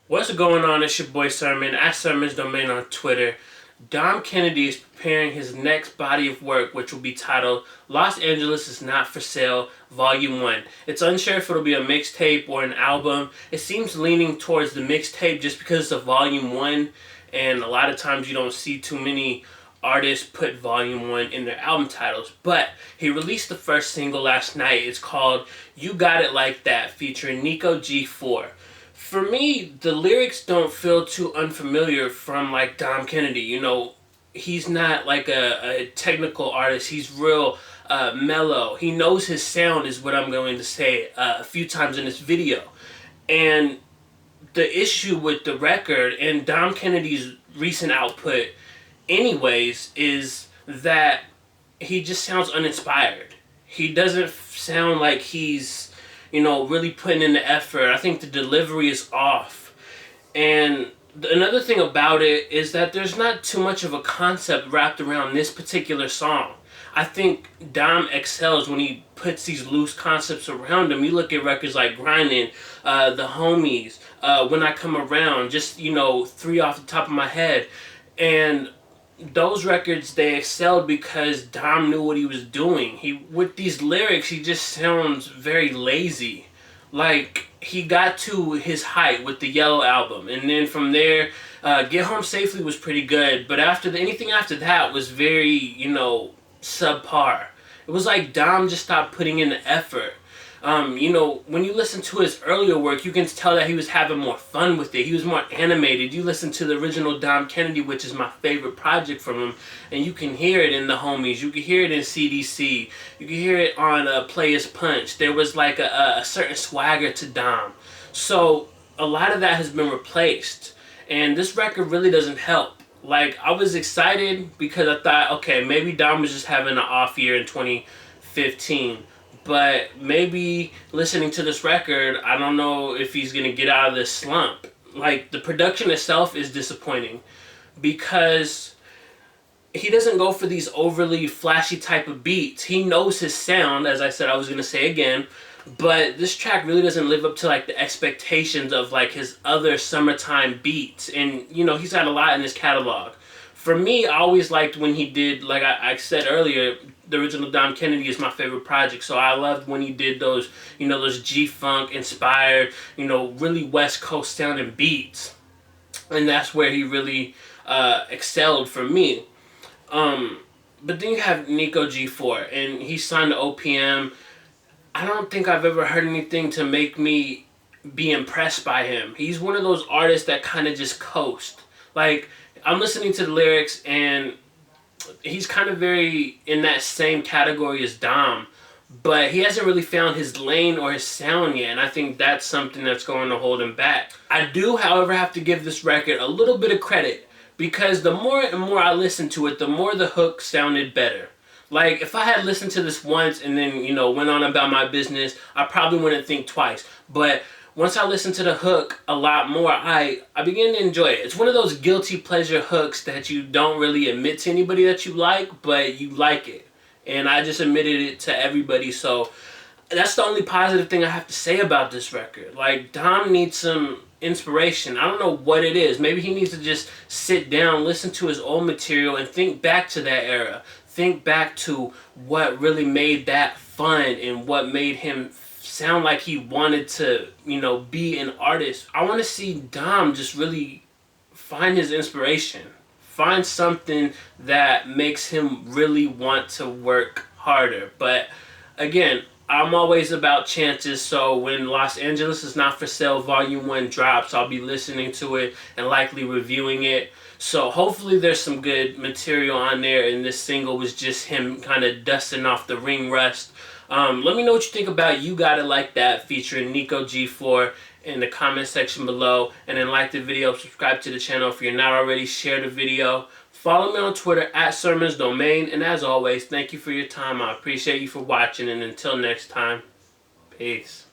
What's going on? It's your boy Sermon at Sermon's Domain on Twitter. Dom Kennedy is preparing his next body of work, which will be titled Los Angeles is Not for Sale Volume 1. It's unsure if it'll be a mixtape or an album. It seems leaning towards the mixtape just because it's a Volume 1, and a lot of times you don't see too many artists put Volume 1 in their album titles. But he released the first single last night. It's called You Got It Like That, featuring Niko G4. For me, the lyrics don't feel too unfamiliar from like Dom Kennedy. He's not like a technical artist. He's real mellow. He knows his sound, is what I'm going to say a few times in this video. And the issue with the record and Dom Kennedy's recent output anyways is that he just sounds uninspired. He doesn't sound like he's really putting in the effort. I think the delivery is off. And another thing about it is that there's not too much of a concept wrapped around this particular song. I think Dom excels when he puts these loose concepts around him. You look at records like Grindin', The Homies, When I Come Around, just, three off the top of my head. And those records, they excelled because Dom knew what he was doing. With these lyrics, he just sounds very lazy. Like, he got to his height with the Yellow album, and then from there, Get Home Safely was pretty good, but anything after that was very, subpar. It was like Dom just stopped putting in the effort. When you listen to his earlier work, you can tell that he was having more fun with it. He was more animated. You listen to the original Dom Kennedy, which is my favorite project from him, and you can hear it in The Homies. You can hear it in CDC. You can hear it on Players Punch. There was like a certain swagger to Dom. So a lot of that has been replaced, and this record really doesn't help. Like, I was excited because I thought, okay, maybe Dom was just having an off year in 2015. But maybe listening to this record, I don't know if he's going to get out of this slump. Like, the production itself is disappointing because he doesn't go for these overly flashy type of beats. He knows his sound, as I said I was going to say again, but this track really doesn't live up to like the expectations of like his other summertime beats. And, he's got a lot in his catalog. For me, I always liked when he did, like I said earlier, the original Dom Kennedy is my favorite project. So I loved when he did those, those G-Funk inspired, really West Coast sounding beats. And that's where he really excelled for me. But then you have Niko G4, and he signed to OPM. I don't think I've ever heard anything to make me be impressed by him. He's one of those artists that kind of just coast. Like, I'm listening to the lyrics, and he's kind of very in that same category as Dom, but he hasn't really found his lane or his sound yet, and I think that's something that's going to hold him back. I do, however, have to give this record a little bit of credit, because the more and more I listened to it, the more the hook sounded better. Like, if I had listened to this once and then, went on about my business, I probably wouldn't think twice. But once I listened to the hook a lot more, I began to enjoy it. It's one of those guilty pleasure hooks that you don't really admit to anybody that you like, but you like it. And I just admitted it to everybody, so that's the only positive thing I have to say about this record. Like, Dom needs some inspiration. I don't know what it is. Maybe he needs to just sit down, listen to his old material, and think back to that era. Think back to what really made that fun and what made him sound like he wanted to, be an artist. I want to see Dom just really find his inspiration. Find something that makes him really want to work harder. But again, I'm always about chances, so when Los Angeles is Not for Sale Volume 1 drops, I'll be listening to it and likely reviewing it. So hopefully there's some good material on there, and this single was just him kind of dusting off the ring rust. Let me know what you think about You Got It Like That featuring Niko G4 in the comment section below, and then like the video, subscribe to the channel if you're not already, share the video. Follow me on Twitter at Sermon's Domain, and as always, thank you for your time. I appreciate you for watching, and until next time, peace.